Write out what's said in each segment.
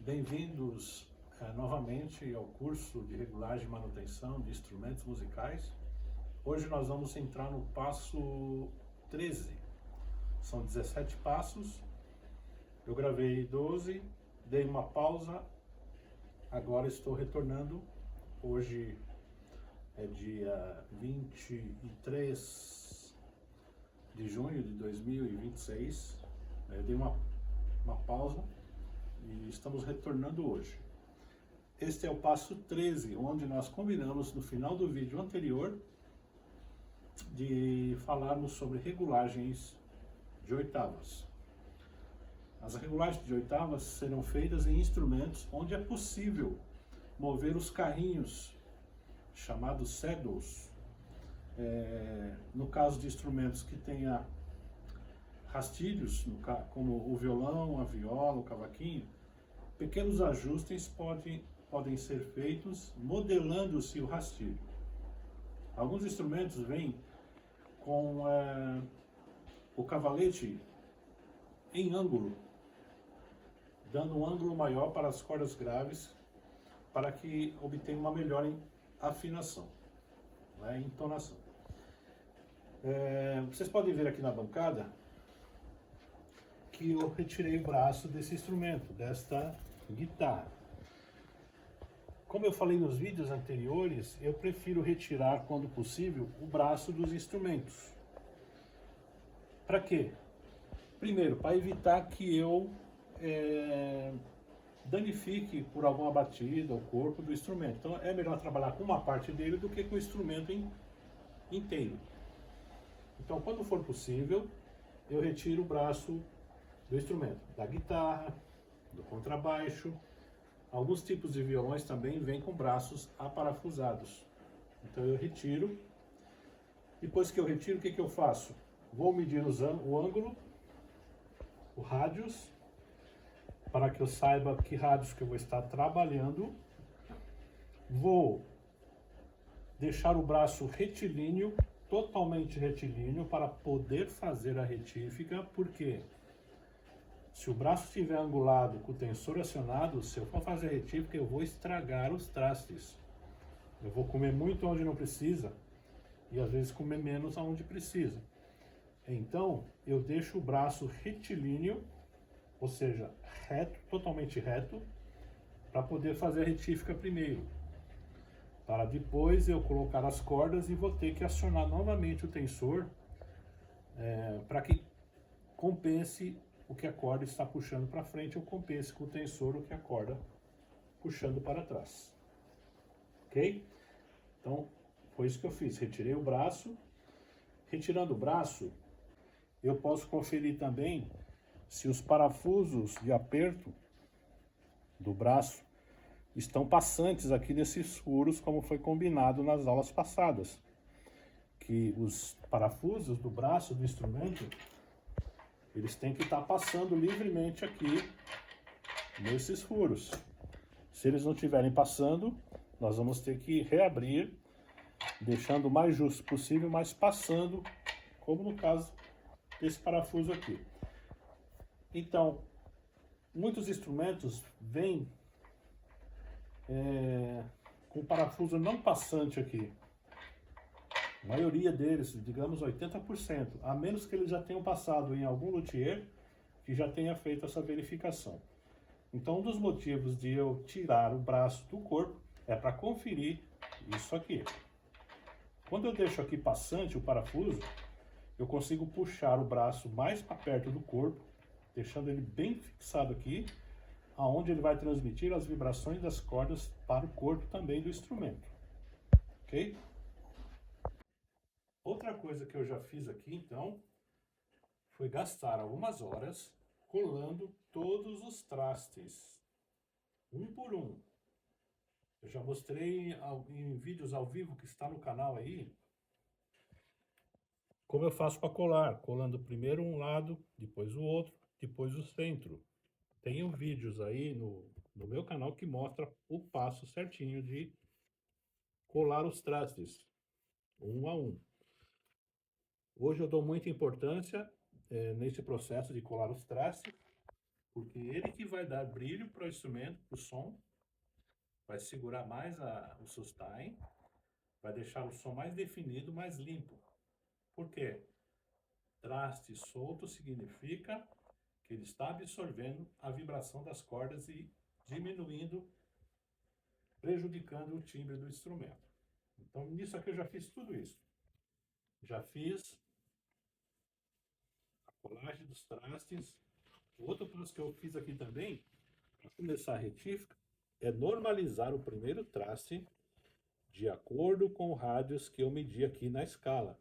Bem-vindos novamente ao curso de regulagem e manutenção de instrumentos musicais. Hoje nós vamos entrar no passo 13. São 17 passos. Eu gravei 12, dei uma pausa, agora estou retornando. Hoje é dia 23 de junho de 2026. Eu dei uma pausa e estamos retornando hoje. Este é o passo 13, onde nós combinamos no final do vídeo anterior de falarmos sobre regulagens de oitavas. As regulagens de oitavas serão feitas em instrumentos onde é possível mover os carrinhos, chamados saddles. No caso de instrumentos que tenha rastilhos, como o violão, a viola, o cavaquinho, pequenos ajustes podem ser feitos modelando-se o rastilho. Alguns instrumentos vêm com o cavalete em ângulo, dando um ângulo maior para as cordas graves, para que obtenha uma melhor afinação, entonação. Vocês podem ver aqui na bancada que eu retirei o braço desse instrumento, desta guitarra. Como eu falei nos vídeos anteriores, eu prefiro retirar, quando possível, o braço dos instrumentos. Para quê? Primeiro, para evitar que eu danifique por alguma batida o corpo do instrumento. Então é melhor trabalhar com uma parte dele do que com o instrumento inteiro. Então, quando for possível, eu retiro o braço do instrumento, da guitarra, do contrabaixo. Alguns tipos de violões também vêm com braços aparafusados. Então eu retiro. Depois que eu retiro, o que eu faço? Vou medir o ângulo, o rádius, para que eu saiba que rádius que eu vou estar trabalhando. Vou deixar o braço retilíneo, totalmente retilíneo, para poder fazer a retífica, porque se o braço estiver angulado com o tensor acionado, se eu for fazer a retífica, eu vou estragar os trastes. Eu vou comer muito onde não precisa e às vezes comer menos onde precisa. Então, eu deixo o braço retilíneo, ou seja, reto, totalmente reto, para poder fazer a retífica primeiro. Para depois eu colocar as cordas e vou ter que acionar novamente o tensor para que compense o que a corda está puxando para frente, ou compense com o tensor o que a corda puxando para trás. Ok? Então, foi isso que eu fiz. Retirei o braço. Retirando o braço, eu posso conferir também se os parafusos de aperto do braço estão passantes aqui nesses furos, como foi combinado nas aulas passadas. Que os parafusos do braço do instrumento, eles têm que estar passando livremente aqui nesses furos. Se eles não estiverem passando, nós vamos ter que reabrir, deixando o mais justo possível, mas passando, como no caso desse parafuso aqui. Então, muitos instrumentos vêm com o parafuso não passante aqui. A maioria deles, digamos 80%, a menos que eles já tenham passado em algum luthier que já tenha feito essa verificação. Então, um dos motivos de eu tirar o braço do corpo é para conferir isso aqui. Quando eu deixo aqui passante o parafuso, eu consigo puxar o braço mais para perto do corpo, deixando ele bem fixado aqui, aonde ele vai transmitir as vibrações das cordas para o corpo também do instrumento. Ok? Outra coisa que eu já fiz aqui, então, foi gastar algumas horas colando todos os trastes, um por um. Eu já mostrei em vídeos ao vivo que está no canal aí, como eu faço para colar, colando primeiro um lado, depois o outro, depois o centro. Tem vídeos aí no meu canal que mostra o passo certinho de colar os trastes, um a um. Hoje eu dou muita importância nesse processo de colar os trastes, porque ele que vai dar brilho para o instrumento, para o som, vai segurar mais o sustain, vai deixar o som mais definido, mais limpo. Por quê? Traste solto significa que ele está absorvendo a vibração das cordas e diminuindo, prejudicando o timbre do instrumento. Então, nisso aqui eu já fiz tudo isso. Já fiz a colagem dos trastes. Outro passo que eu fiz aqui também, para começar a retífica, é normalizar o primeiro traste de acordo com os rádios que eu medi aqui na escala.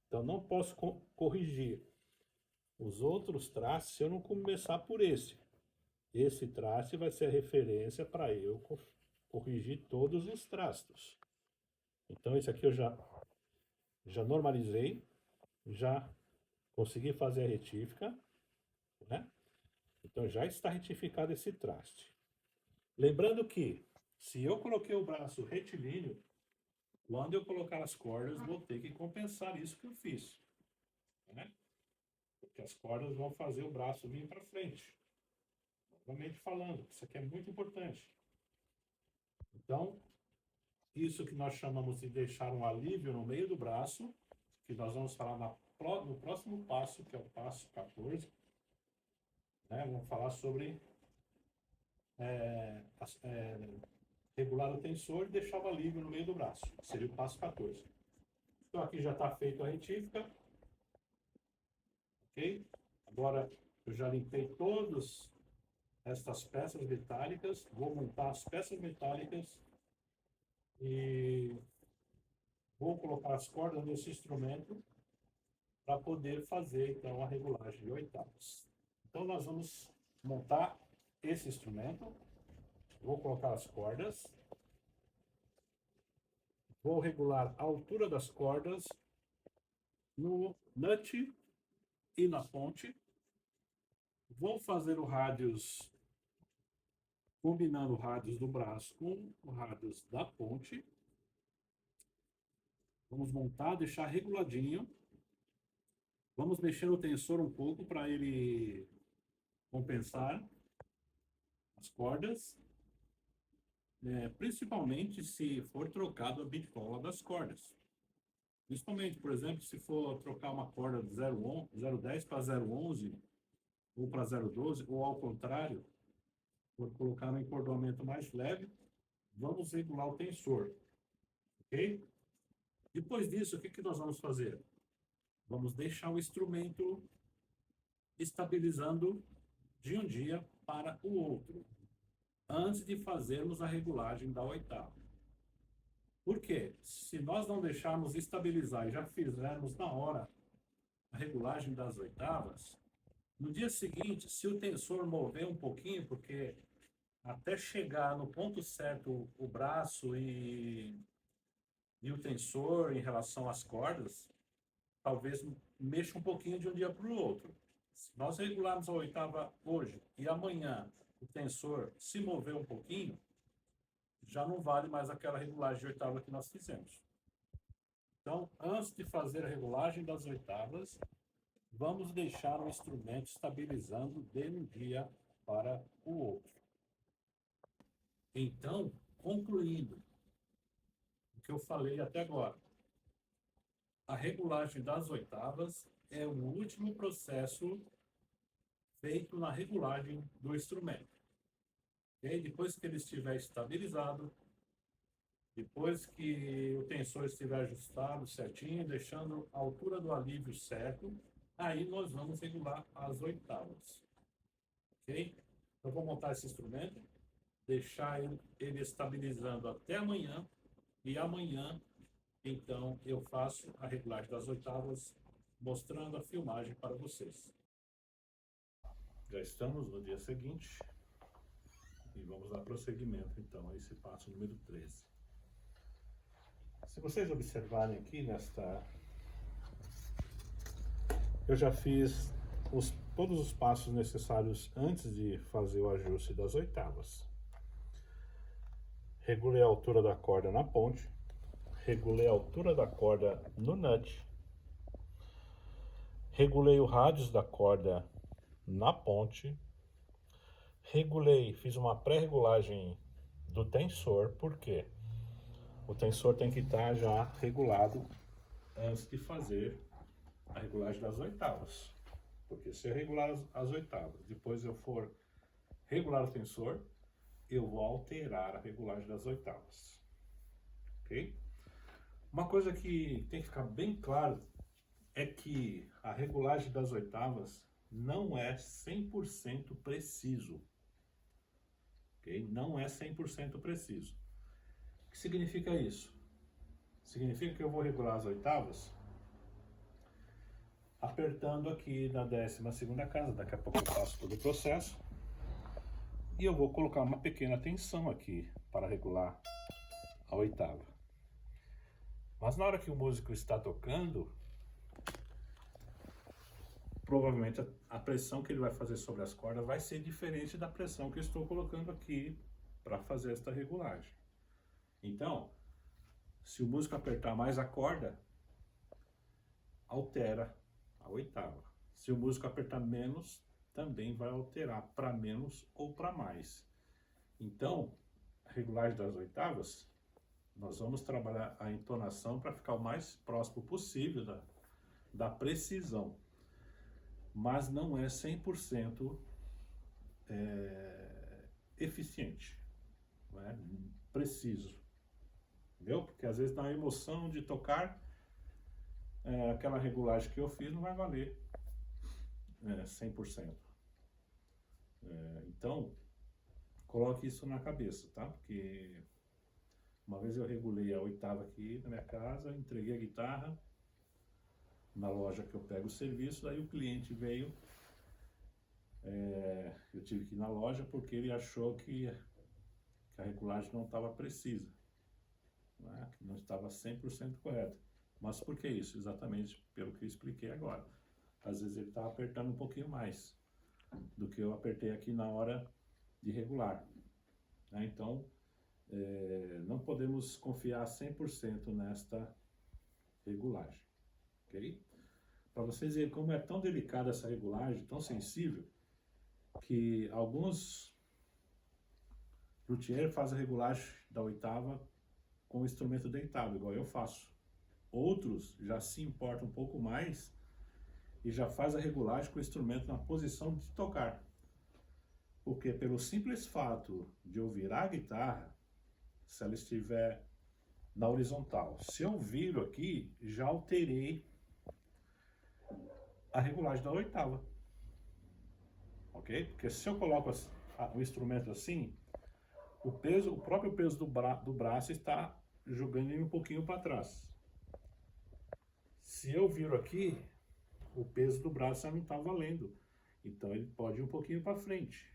Então não posso corrigir os outros trastes se eu não começar por esse. Esse traste vai ser a referência para eu corrigir todos os trastes. Então esse aqui eu já normalizei, já consegui fazer a retífica, né? Então já está retificado esse traste. Lembrando que, se eu coloquei o braço retilíneo, quando eu colocar as cordas, vou ter que compensar isso que eu fiz, né? Porque as cordas vão fazer o braço vir para frente. Novamente falando, isso aqui é muito importante. Então, isso que nós chamamos de deixar um alívio no meio do braço, que nós vamos falar no próximo passo, que é o passo 14, né? Vamos falar sobre regular o tensor e deixar o alívio no meio do braço, que seria o passo 14. Então aqui já está feito a retífica, ok? Agora eu já limpei todas estas peças metálicas, vou montar as peças metálicas e vou colocar as cordas nesse instrumento para poder fazer então a regulagem de oitavas. Então nós vamos montar esse instrumento, vou colocar as cordas, vou regular a altura das cordas no nut e na ponte. Vou fazer o rádios, combinando o rádios do braço com o rádios da ponte. Vamos montar, deixar reguladinho. Vamos mexer no tensor um pouco para ele compensar as cordas. Principalmente se for trocado a bitcola das cordas. Principalmente, por exemplo, se for trocar uma corda de 0,10 para 0,11 ou para 0,12, ou ao contrário, for colocar no encordoamento mais leve, vamos regular o tensor, ok? Depois disso, o que nós vamos fazer? Vamos deixar o instrumento estabilizando de um dia para o outro, antes de fazermos a regulagem da oitava. Por quê? Se nós não deixarmos estabilizar e já fizermos na hora a regulagem das oitavas, no dia seguinte, se o tensor mover um pouquinho, porque até chegar no ponto certo o braço e o tensor em relação às cordas, talvez mexa um pouquinho de um dia para o outro. Se nós regularmos a oitava hoje e amanhã o tensor se mover um pouquinho, já não vale mais aquela regulagem de oitava que nós fizemos. Então, antes de fazer a regulagem das oitavas, vamos deixar o instrumento estabilizando de um dia para o outro. Então, concluindo o que eu falei até agora, a regulagem das oitavas é o último processo feito na regulagem do instrumento. E depois que ele estiver estabilizado, depois que o tensor estiver ajustado certinho, deixando a altura do alívio certo, aí nós vamos regular as oitavas. Ok? Eu vou montar esse instrumento, deixar ele estabilizando até amanhã, e amanhã, então, eu faço a regulagem das oitavas, mostrando a filmagem para vocês. Já estamos no dia seguinte e vamos dar prosseguimento, então, a esse passo número 13. Se vocês observarem aqui eu já fiz todos os passos necessários antes de fazer o ajuste das oitavas. Regulei a altura da corda na ponte, regulei a altura da corda no nut, regulei o rádius da corda na ponte, regulei, fiz uma pré-regulagem do tensor, por quê? O tensor tem que estar já regulado antes de fazer a regulagem das oitavas. Porque se eu regular as oitavas, depois eu for regular o tensor, eu vou alterar a regulagem das oitavas. Ok? Uma coisa que tem que ficar bem claro é que a regulagem das oitavas não é 100% preciso. Okay? Não é 100% preciso. O que significa isso? Significa que eu vou regular as oitavas apertando aqui na 12ª casa, daqui a pouco eu faço todo o processo, e eu vou colocar uma pequena tensão aqui para regular a oitava. Mas na hora que o músico está tocando, provavelmente a pressão que ele vai fazer sobre as cordas vai ser diferente da pressão que eu estou colocando aqui para fazer esta regulagem. Então, se o músico apertar mais a corda, altera a oitava. Se o músico apertar menos, também vai alterar para menos ou para mais. Então, a regulagem das oitavas, nós vamos trabalhar a entonação para ficar o mais próximo possível da precisão. Mas não é 100% eficiente, não é preciso. Entendeu? Porque às vezes na emoção de tocar, aquela regulagem que eu fiz não vai valer 100%. Então, coloque isso na cabeça, tá? Porque uma vez eu regulei a oitava aqui na minha casa, entreguei a guitarra na loja que eu pego o serviço, aí o cliente veio, eu tive que ir na loja porque ele achou que a regulagem não estava precisa, né? Que não estava 100% correta. Mas por que isso? Exatamente pelo que eu expliquei agora. Às vezes ele estava apertando um pouquinho mais do que eu apertei aqui na hora de regular, né? Então, não podemos confiar 100% nesta regulagem, ok? Para vocês verem como é tão delicada essa regulagem, tão sensível, que alguns luthiers fazem a regulagem da oitava com o instrumento deitado, igual eu faço. Outros já se importam um pouco mais e já faz a regulagem com o instrumento na posição de tocar. Porque pelo simples fato de eu virar a guitarra, se ela estiver na horizontal, se eu viro aqui, já alterei a regulagem da oitava. Ok? Porque se eu coloco o instrumento assim, o próprio peso do braço está jogando ele um pouquinho para trás. Se eu viro aqui, o peso do braço já não está valendo. Então ele pode ir um pouquinho para frente.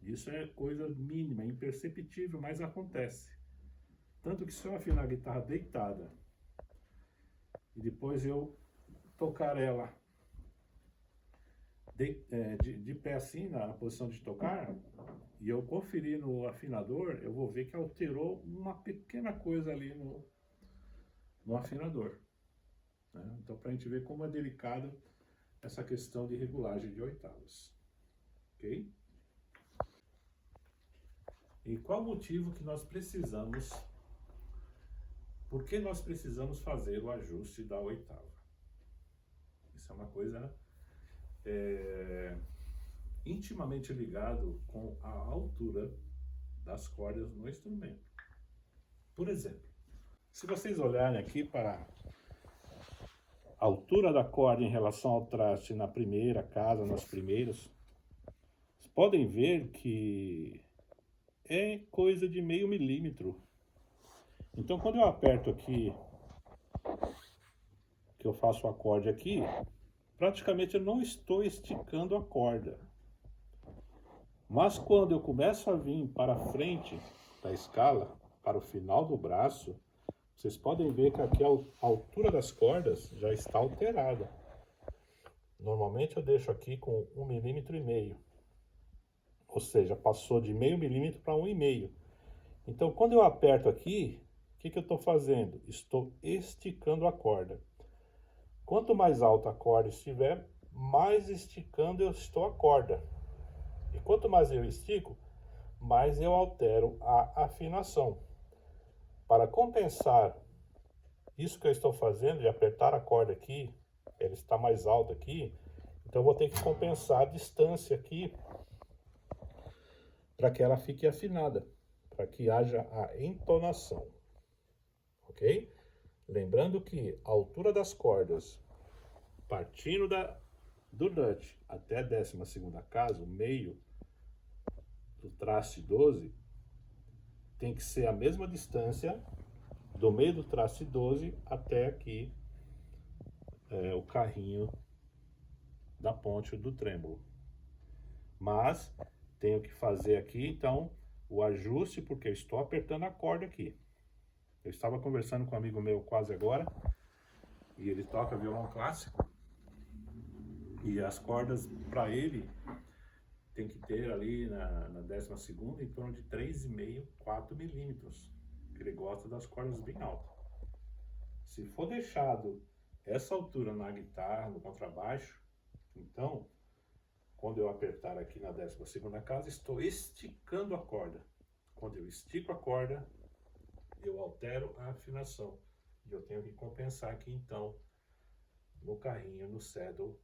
Isso é coisa mínima, é imperceptível, mas acontece. Tanto que se eu afinar a guitarra deitada e depois eu tocar ela de pé assim, na posição de tocar, e eu conferir no afinador, eu vou ver que alterou uma pequena coisa ali no afinador, né? Então, para a gente ver como é delicada essa questão de regulagem de oitavas, ok? E qual o motivo que nós precisamos, por que nós precisamos fazer o ajuste da oitava? Isso é uma coisa intimamente ligado com a altura das cordas no instrumento. Por exemplo, se vocês olharem aqui para a altura da corda em relação ao traste na primeira casa, nas primeiras, vocês podem ver que é coisa de meio milímetro. Então quando eu aperto aqui, que eu faço o acorde aqui, praticamente eu não estou esticando a corda. Mas quando eu começo a vir para frente da escala, para o final do braço, vocês podem ver que aqui a altura das cordas já está alterada. Normalmente eu deixo aqui com 1,5 mm. Ou seja, passou de meio milímetro para 1,5. Então quando eu aperto aqui, o que eu estou fazendo? Estou esticando a corda. Quanto mais alta a corda estiver, mais esticando eu estou a corda. E quanto mais eu estico, mais eu altero a afinação. Para compensar isso que eu estou fazendo de apertar a corda aqui, ela está mais alta aqui, então eu vou ter que compensar a distância aqui para que ela fique afinada, para que haja a entonação, ok? Lembrando que a altura das cordas, partindo do nut até a 12ª casa, o meio do traste 12, tem que ser a mesma distância do meio do traste 12 até aqui o carrinho da ponte do trêmulo. Mas tenho que fazer aqui então o ajuste, porque eu estou apertando a corda aqui. Eu estava conversando com um amigo meu quase agora, e ele toca violão clássico, e as cordas para ele tem que ter ali na 12ª em torno de 3,5, 4 milímetros, que ele gosta das cordas bem altas. Se for deixado essa altura na guitarra, no contrabaixo, então, quando eu apertar aqui na 12ª casa, estou esticando a corda. Quando eu estico a corda, eu altero a afinação. E eu tenho que compensar aqui, então, no carrinho, no saddle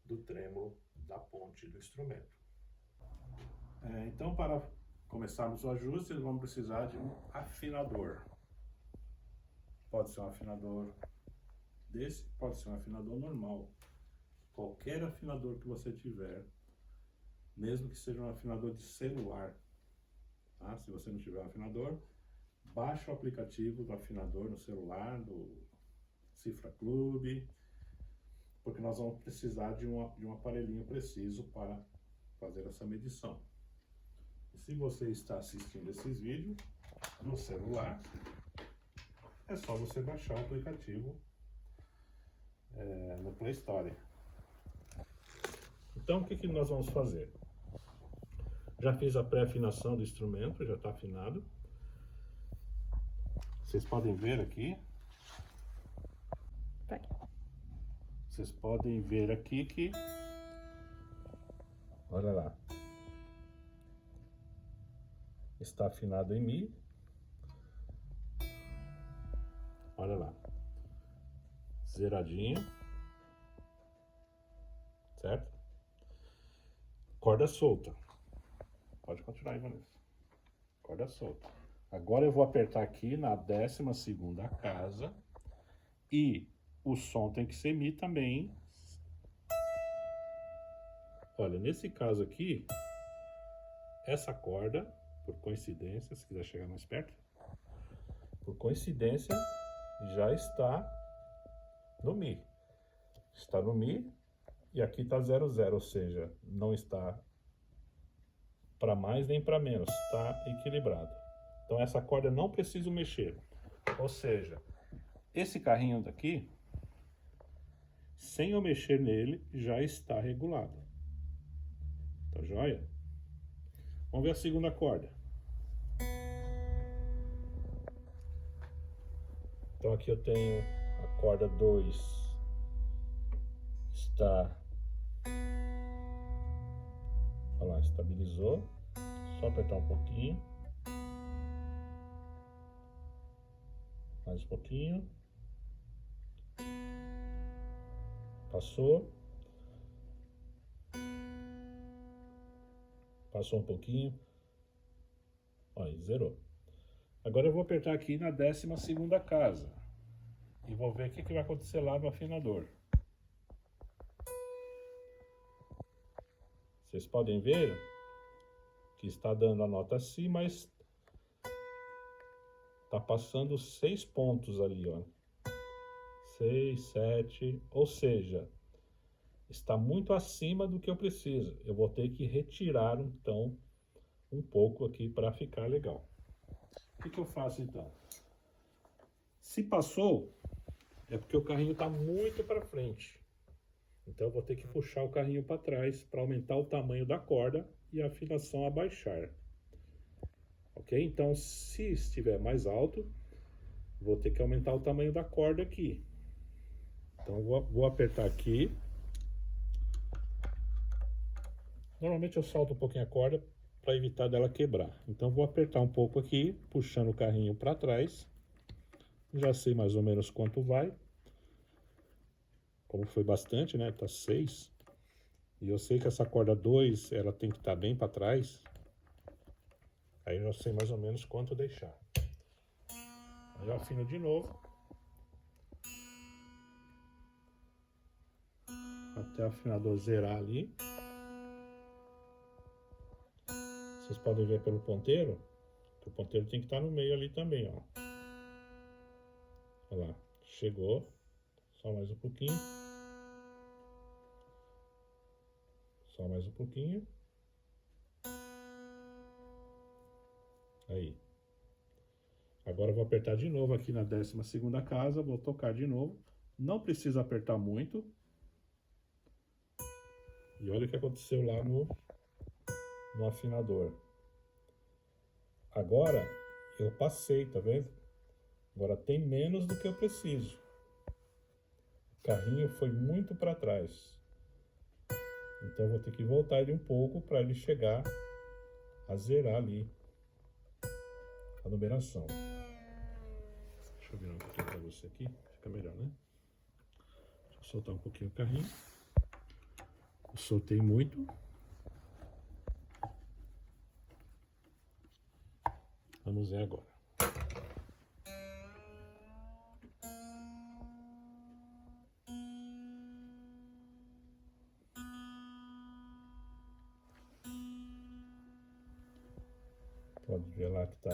do trêmulo da ponte do instrumento. Então, para começarmos o ajuste, vamos precisar de um afinador. Pode ser um afinador desse, pode ser um afinador normal. Qualquer afinador que você tiver, mesmo que seja um afinador de celular, tá? Se você não tiver um afinador, baixe o aplicativo do afinador no celular, do Cifra Club, porque nós vamos precisar de um aparelhinho preciso para fazer essa medição. E se você está assistindo esses vídeos no celular, é só você baixar o aplicativo no Play Store. Então, o que nós vamos fazer? Já fiz a pré-afinação do instrumento, já está afinado. Vocês podem ver aqui. Vocês podem ver aqui que... Olha lá. Está afinado em Mi. Olha lá. Zeradinho. Certo? Corda solta. Pode continuar aí, Vanessa. Corda solta. Agora eu vou apertar aqui na 12ª casa. E o som tem que ser Mi também. Olha, nesse caso aqui, essa corda, por coincidência, se quiser chegar mais perto, por coincidência, já está no Mi. Está no Mi e aqui está 0,0, ou seja, não está para mais nem para menos, está equilibrado. Então essa corda não preciso mexer, ou seja, esse carrinho daqui, sem eu mexer nele, já está regulado. Tá joia? Vamos ver a segunda corda. Então aqui eu tenho a corda 2, está... Olha lá, estabilizou. Só apertar um pouquinho. Mais um pouquinho. Passou. Passou um pouquinho. Olha, zerou. Agora eu vou apertar aqui na 12ª casa. E vou ver o que vai acontecer lá no afinador. Vocês podem ver que está dando a nota Si, mas está passando 6 pontos ali, ó. 6, 7, ou seja, está muito acima do que eu preciso. Eu vou ter que retirar, então, um pouco aqui para ficar legal. O que eu faço, então? Se passou, é porque o carrinho está muito para frente. Então eu vou ter que puxar o carrinho para trás para aumentar o tamanho da corda e a afinação abaixar. Ok? Então, se estiver mais alto, vou ter que aumentar o tamanho da corda aqui. Então vou apertar aqui. Normalmente eu solto um pouquinho a corda para evitar dela quebrar. Então vou apertar um pouco aqui, puxando o carrinho para trás. Já sei mais ou menos quanto vai. Como foi bastante, né? Tá 6. E eu sei que essa corda 2, ela tem que estar bem para trás. Aí eu já sei mais ou menos quanto deixar. Aí eu afino de novo. Até o afinador zerar ali. Vocês podem ver pelo ponteiro, que o ponteiro tem que estar no meio ali também, ó. Olha lá, chegou. Só mais um pouquinho. Só mais um pouquinho. Aí. Agora eu vou apertar de novo aqui na 12ª casa, vou tocar de novo. Não precisa apertar muito. E olha o que aconteceu lá no afinador. Agora eu passei, tá vendo? Agora tem menos do que eu preciso. O carrinho foi muito para trás. Então eu vou ter que voltar ele um pouco para ele chegar a zerar ali a numeração. Deixa eu virar um pouquinho para você aqui, fica melhor, né? Deixa eu soltar um pouquinho o carrinho. Eu soltei muito. Vamos ver agora. Pode ver lá que tá.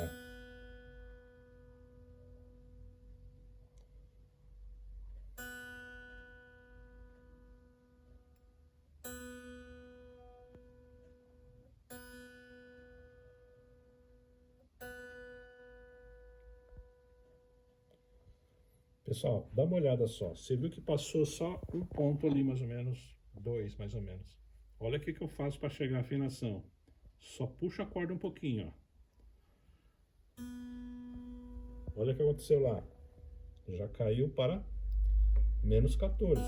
Pessoal, dá uma olhada só. Você viu que passou só um ponto ali, mais ou menos, 2, mais ou menos. Olha o que eu faço para chegar à afinação. Só puxa a corda um pouquinho, ó. Olha o que aconteceu lá. Já caiu para menos 14.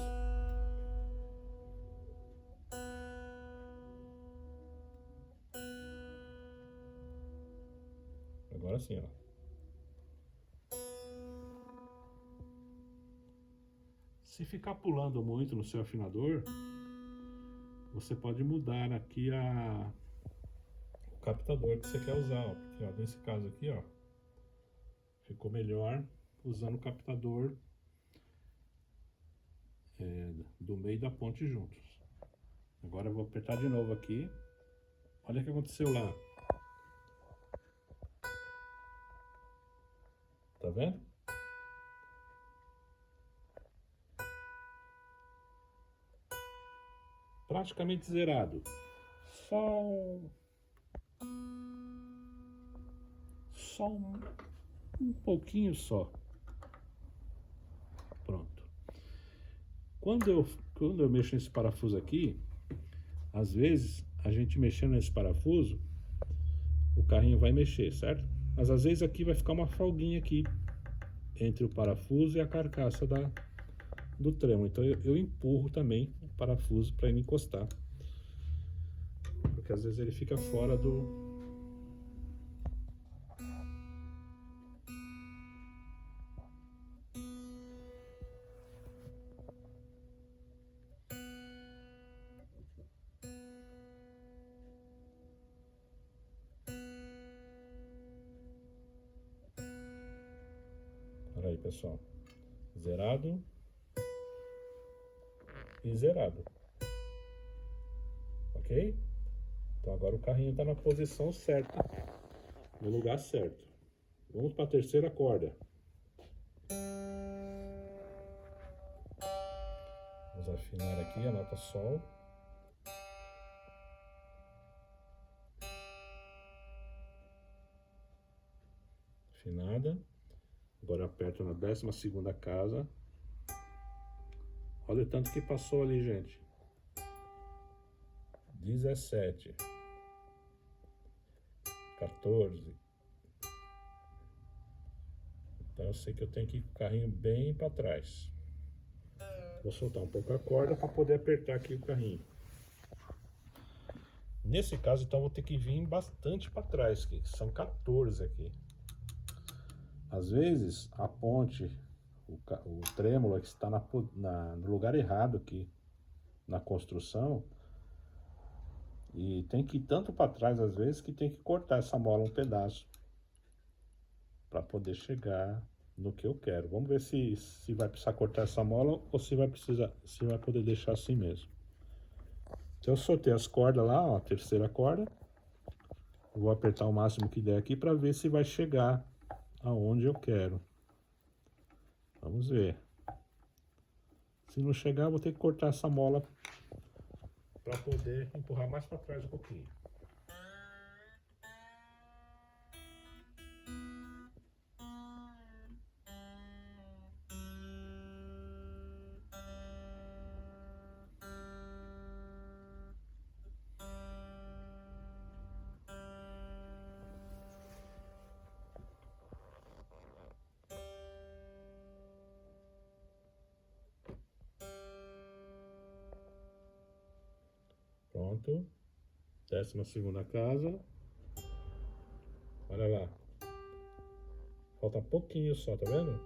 Agora sim, ó. Se ficar pulando muito no seu afinador, você pode mudar aqui o captador que você quer usar, ó. Porque, ó, nesse caso aqui, ó, ficou melhor usando o captador do meio da ponte juntos. Agora eu vou apertar de novo aqui. Olha o que aconteceu lá. Tá vendo? Praticamente zerado. Só um pouquinho só. Pronto. Quando eu mexo nesse parafuso aqui, às vezes a gente mexendo nesse parafuso, o carrinho vai mexer, certo? Mas às vezes aqui vai ficar uma folguinha aqui entre o parafuso e a carcaça do tremo. Então eu empurro também o parafuso para ele encostar. Porque às vezes ele fica fora do... Olha aí, pessoal. Zerado e zerado. Ok? Então agora o carrinho está na posição certa, no lugar certo. Vamos para a terceira corda. Vamos afinar aqui a nota Sol. Afinada. Agora aperto na 12ª casa. Olha o tanto que passou ali, gente. 17. 14. Então eu sei que eu tenho que ir com o carrinho bem para trás. Vou soltar um pouco a corda para poder apertar aqui o carrinho. Nesse caso, então, vou ter que vir bastante para trás, que são 14 aqui. Às vezes, a ponte, o trêmulo que está no lugar errado aqui, na construção, e tem que ir tanto para trás, às vezes, que tem que cortar essa mola um pedaço, para poder chegar no que eu quero. Vamos ver se vai precisar cortar essa mola, ou se vai poder deixar assim mesmo. Então eu soltei as cordas lá, ó, a terceira corda. Vou apertar o máximo que der aqui para ver se vai chegar aonde eu quero. Vamos ver. Se não chegar, eu vou ter que cortar essa mola para poder empurrar mais para trás um pouquinho. Pronto. 12ª casa. Olha lá. Falta pouquinho só, tá vendo?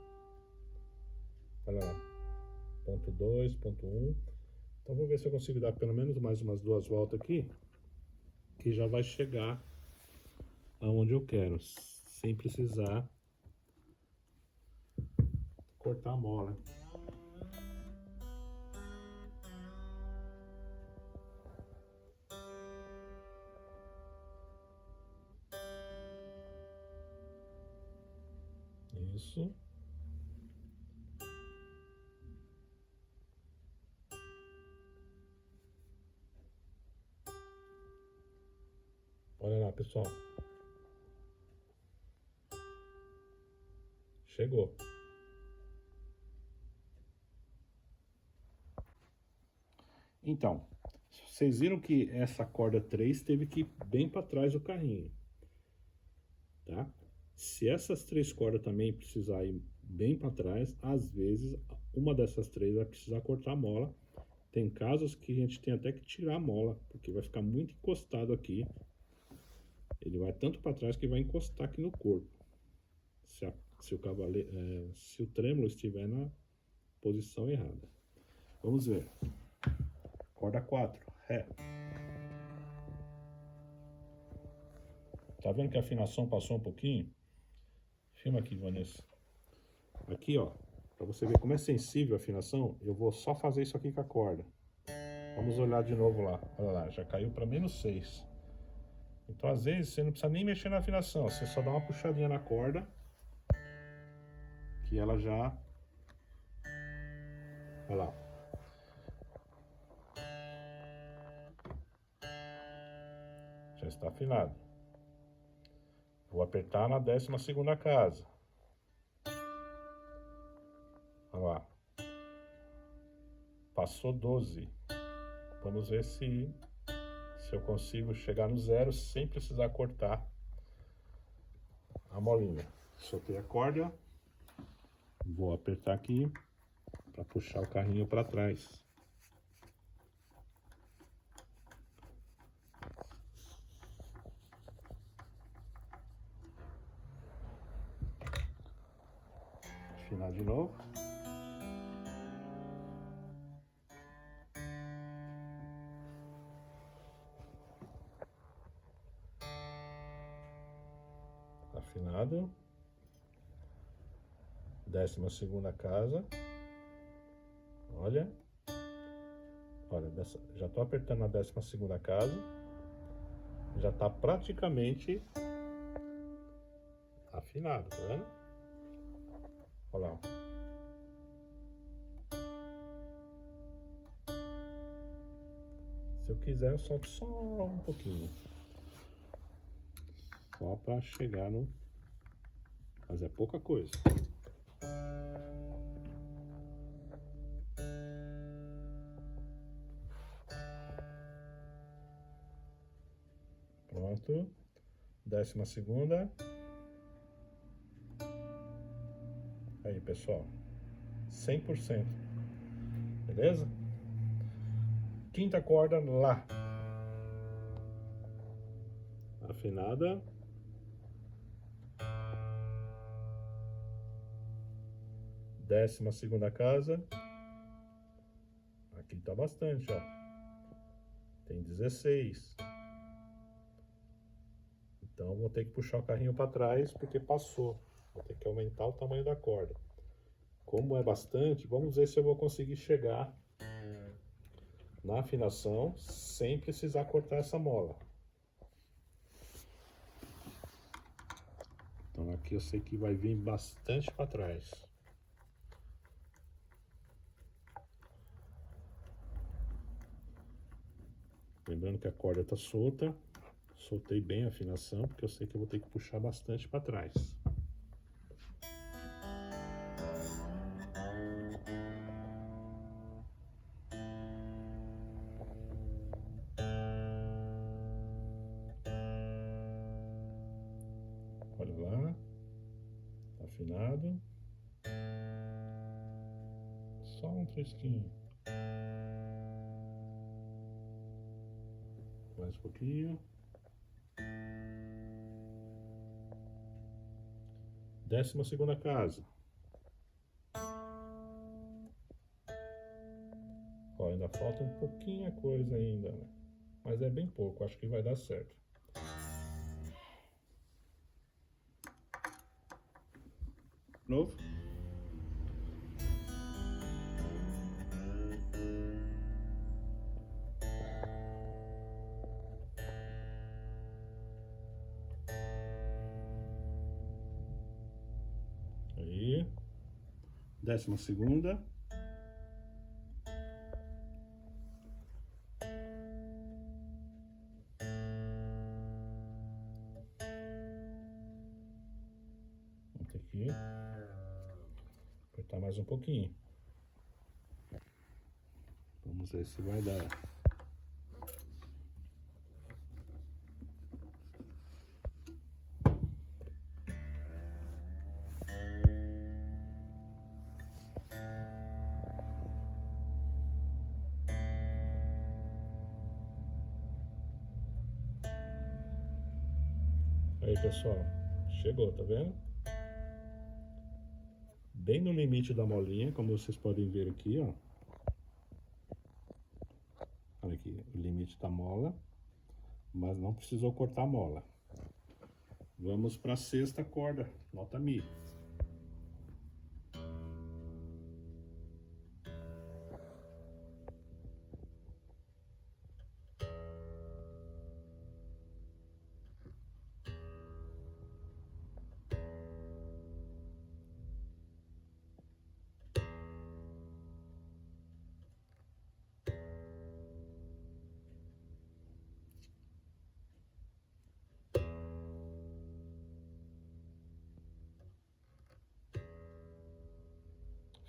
Olha lá. Ponto 2, ponto 1. Então vou ver se eu consigo dar pelo menos mais umas 2 voltas aqui, que já vai chegar aonde eu quero, sem precisar cortar a mola. Isso. Olha lá, pessoal. Chegou. Então, vocês viram que essa corda 3 teve que ir bem para trás do carrinho, tá? Se essas 3 cordas também precisar ir bem para trás, às vezes uma dessas 3 vai precisar cortar a mola. Tem casos que a gente tem até que tirar a mola, porque vai ficar muito encostado aqui. Ele vai tanto para trás que vai encostar aqui no corpo. Se o trêmulo estiver na posição errada. Vamos ver. Corda 4, Ré. Tá vendo que a afinação passou um pouquinho? Filma aqui, Vanessa. Aqui, ó. Pra você ver como é sensível a afinação, eu vou só fazer isso aqui com a corda. Vamos olhar de novo lá. Olha lá, já caiu para -6. Então, às vezes, você não precisa nem mexer na afinação. Você só dá uma puxadinha na corda, que ela já... Olha lá. Já está afinado. Vou apertar na 12ª casa. Olha lá. Passou 12. Vamos ver se eu consigo chegar no 0 sem precisar cortar a molinha. Soltei a corda. Vou apertar aqui para puxar o carrinho para trás. Afinar de novo. Afinado. 12ª casa. Olha. Olha, já tô apertando na 12ª casa. Já tá praticamente afinado, tá vendo? Olha lá. Se eu quiser, eu solto só um pouquinho. Só para chegar no... Mas é pouca coisa. Pronto. 12ª. Aí, pessoal. 100%. Beleza? 5ª corda lá. afinada. Décima segunda casa. Aqui tá bastante, ó. Tem 16. Então vou ter que puxar o carrinho para trás porque passou. Vou ter que aumentar o tamanho da corda. Como é bastante, vamos ver se eu vou conseguir chegar na afinação sem precisar cortar essa mola. Então aqui eu sei que vai vir bastante para trás. Lembrando que a corda está solta. Soltei bem a afinação, porque eu sei que eu vou ter que puxar bastante para trás. Olha lá, tá afinado. Só um trisquinho. Mais um pouquinho. 12ª casa. Ó, ainda falta um pouquinho coisa ainda, né? Mas é bem pouco, acho que vai dar certo. Novo. Aí. 12ª. Aqui. Apertar mais um pouquinho. Vamos ver se vai dar. Aí, pessoal, chegou, tá vendo? Bem no limite da molinha, como vocês podem ver aqui, ó. Olha aqui, o limite da mola, mas não precisou cortar a mola. Vamos para a 6ª corda, nota Mi.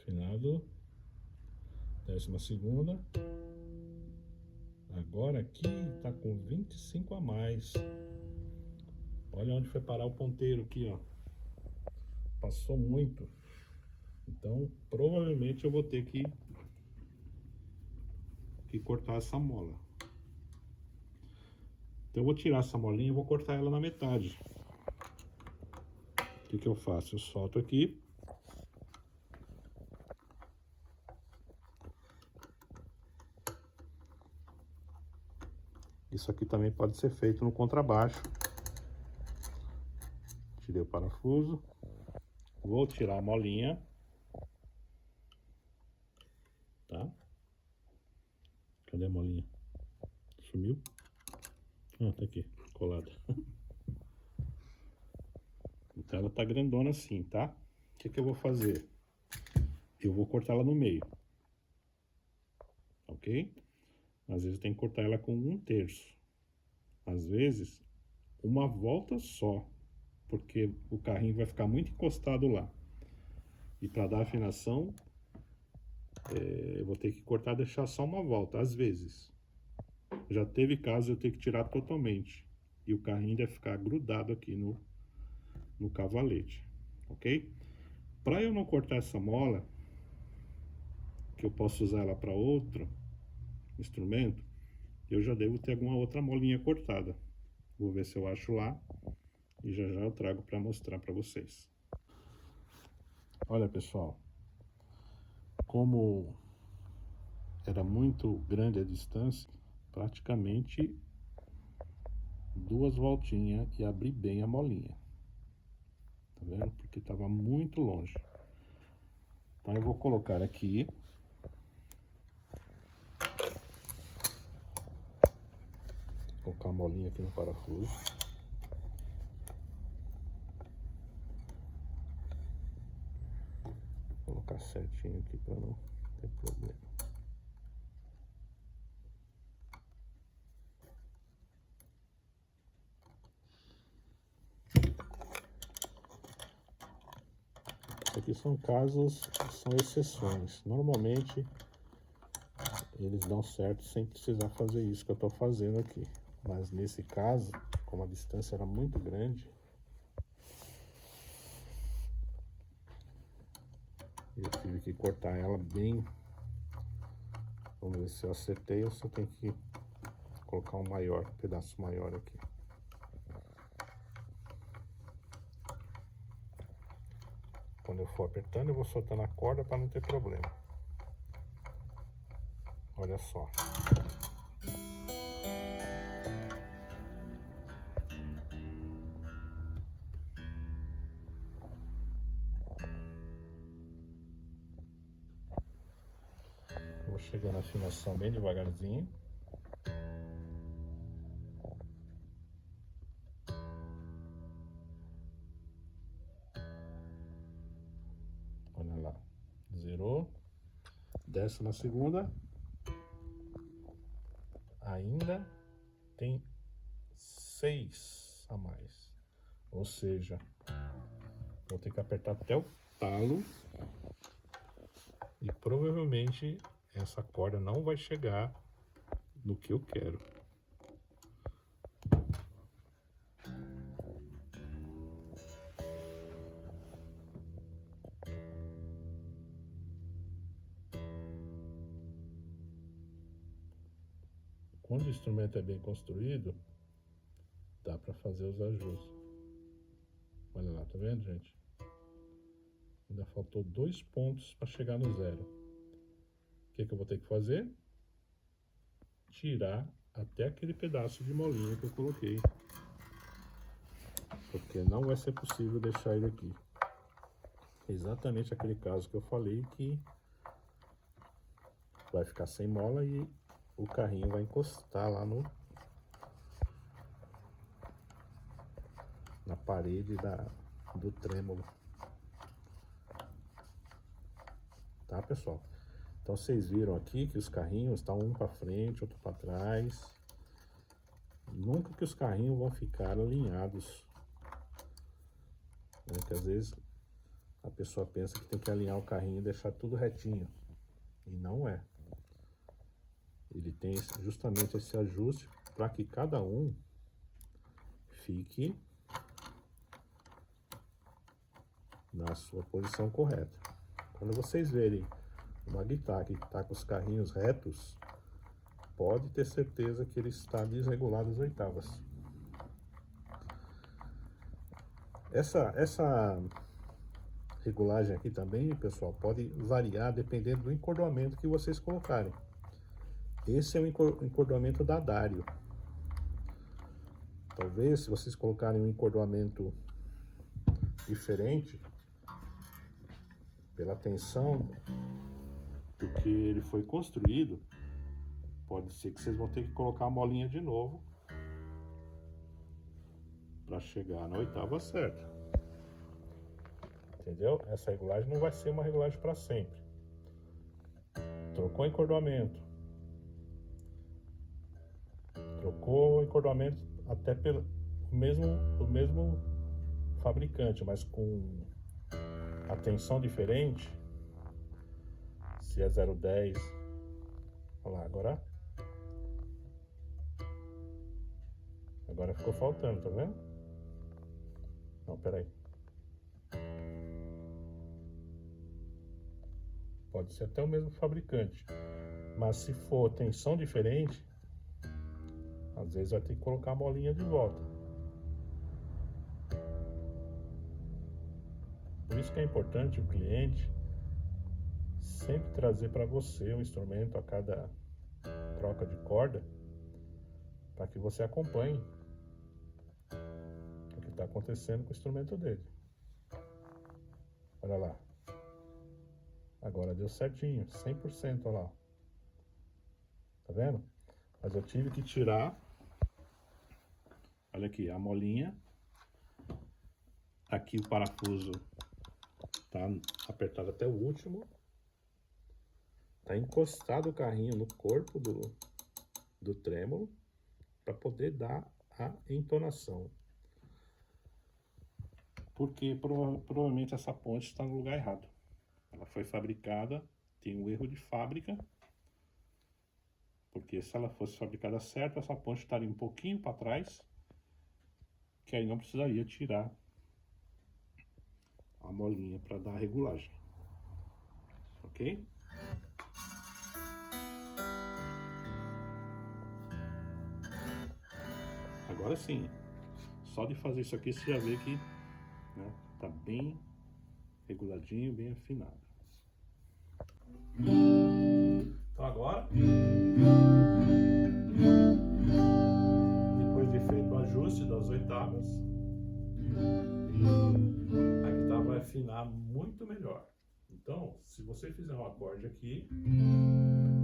Afinado. 12ª. Agora aqui tá com 25 a mais. Olha onde foi parar o ponteiro aqui, ó. Passou muito. Então, provavelmente eu vou ter que cortar essa mola. Então eu vou tirar essa molinha e vou cortar ela na metade. O que eu faço? Eu solto aqui. Isso aqui também pode ser feito no contrabaixo. Tirei o parafuso. Vou tirar a molinha. Tá? Cadê a molinha? Sumiu? Ah, tá aqui, colada. Então ela tá grandona assim, tá? O que eu vou fazer? Eu vou cortar ela no meio. Ok? Às vezes tem que cortar ela com 1/3. Às vezes, uma volta só. Porque o carrinho vai ficar muito encostado lá. E para dar afinação, eu vou ter que cortar e deixar só uma volta, às vezes. Já teve caso eu ter que tirar totalmente. E o carrinho vai ficar grudado aqui no cavalete, ok? Para eu não cortar essa mola, que eu posso usar ela para outro instrumento, eu já devo ter alguma outra molinha cortada. Vou ver se eu acho lá e já já eu trago para mostrar para vocês. Olha, pessoal, como era muito grande a distância, praticamente 2 voltinhas e abri bem a molinha. Tá vendo? Porque estava muito longe. Então eu vou colocar aqui. Colocar a molinha aqui no parafuso. Vou colocar certinho aqui para não ter problema. Aqui são casos, são exceções. Normalmente eles dão certo sem precisar fazer isso que eu estou fazendo aqui. Mas nesse caso, como a distância era muito grande, eu tive que cortar ela bem. Vamos ver se eu acertei ou se eu tenho que colocar um pedaço maior aqui. Quando eu for apertando, eu vou soltando a corda para não ter problema. Olha só. Vou chegar na afinação bem devagarzinho. Olha lá. Zerou. Desce na segunda. Ainda tem 6 a mais. Ou seja, vou ter que apertar até o talo. E provavelmente essa corda não vai chegar no que eu quero. Quando o instrumento é bem construído, dá para fazer os ajustes. Olha lá, tá vendo, gente? Ainda faltou 2 pontos para chegar no zero. O que eu vou ter que fazer? Tirar até aquele pedaço de molinha que eu coloquei. Porque não vai ser possível deixar ele aqui. Exatamente aquele caso que eu falei que vai ficar sem mola e o carrinho vai encostar lá na parede do trêmulo. Tá, pessoal? Então vocês viram aqui que os carrinhos estão um para frente, outro para trás. Nunca que os carrinhos vão ficar alinhados, né? Que às vezes a pessoa pensa que tem que alinhar o carrinho e deixar tudo retinho. E não é. Ele tem justamente esse ajuste para que cada um fique na sua posição correta. Quando vocês verem uma guitarra que está com os carrinhos retos, pode ter certeza que ele está desregulado as oitavas. Essa regulagem aqui também, pessoal, pode variar dependendo do encordoamento que vocês colocarem. Esse é o encordoamento da Dario. Talvez, se vocês colocarem um encordoamento diferente, pela tensão do que ele foi construído, pode ser que vocês vão ter que colocar a molinha de novo para chegar na oitava certa. Entendeu? Essa regulagem não vai ser uma regulagem para sempre. Trocou encordoamento. Trocou o encordoamento até pelo mesmo fabricante, mas com a tensão diferente. Se é 0,10, olha lá, agora ficou faltando, tá vendo? Não, peraí. Pode ser até o mesmo fabricante, mas se for tensão diferente, às vezes vai ter que colocar a molinha de volta. Por isso que é importante o cliente sempre trazer para você um instrumento a cada troca de corda, para que você acompanhe o que está acontecendo com o instrumento dele. Olha lá. Agora deu certinho, 100%, olha lá. Tá vendo? Mas eu tive que tirar, olha aqui, a molinha. Aqui o parafuso tá apertado até o último. Tá encostado o carrinho no corpo do trêmulo para poder dar a entonação. Porque provavelmente essa ponte está no lugar errado. Ela foi fabricada, tem um erro de fábrica. Porque se ela fosse fabricada certa, essa ponte estaria um pouquinho para trás, que aí não precisaria tirar a molinha para dar a regulagem. Ok? Agora sim, só de fazer isso aqui você já vê que, né, tá bem reguladinho, bem afinado. Então agora, depois de feito o ajuste das oitavas, a guitarra vai afinar muito melhor. Então, se você fizer um acorde aqui,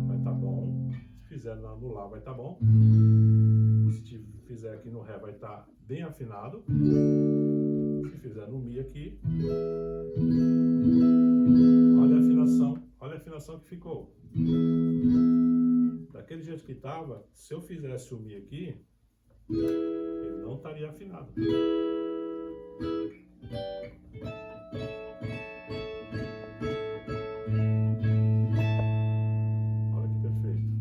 vai estar bom. Se fizer no Lá, vai estar bom. Se fizer aqui no Ré, vai estar bem afinado. Se fizer no Mi aqui, olha a afinação que ficou. Daquele jeito que estava, se eu fizesse o Mi aqui, ele não estaria afinado. Olha que perfeito.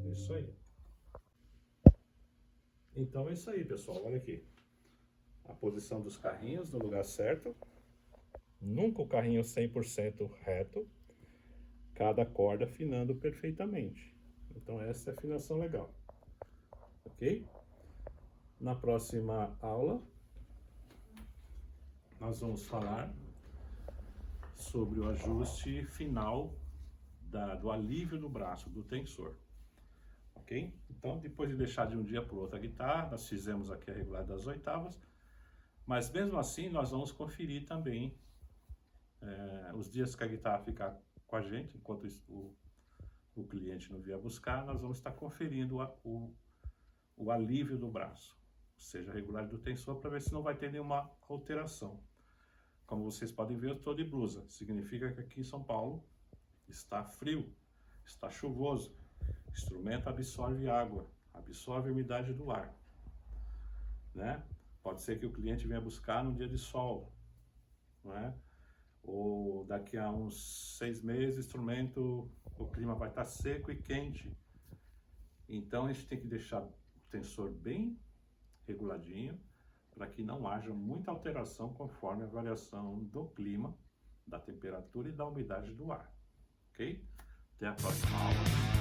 É isso aí. Então é isso aí, pessoal. Olha aqui. A posição dos carrinhos no lugar certo. Nunca o carrinho 100% reto. Cada corda afinando perfeitamente. Então essa é a afinação legal. Ok? Na próxima aula, nós vamos falar sobre o ajuste final do alívio do braço, do tensor. Ok? Então, depois de deixar de um dia para o outro a guitarra, nós fizemos aqui a regulagem das oitavas, mas mesmo assim nós vamos conferir também os dias que a guitarra ficar com a gente, enquanto o cliente não vier buscar, nós vamos estar conferindo o alívio do braço, ou seja, a regulagem do tensor, para ver se não vai ter nenhuma alteração. Como vocês podem ver, eu estou de blusa, significa que aqui em São Paulo está frio, está chuvoso, o instrumento absorve água, absorve a umidade do ar, né? Pode ser que o cliente venha buscar no dia de sol, não é? Ou daqui a uns 6 meses o clima vai estar seco e quente. Então a gente tem que deixar o tensor bem reguladinho, para que não haja muita alteração conforme a variação do clima, da temperatura e da umidade do ar. Ok? Até a próxima aula.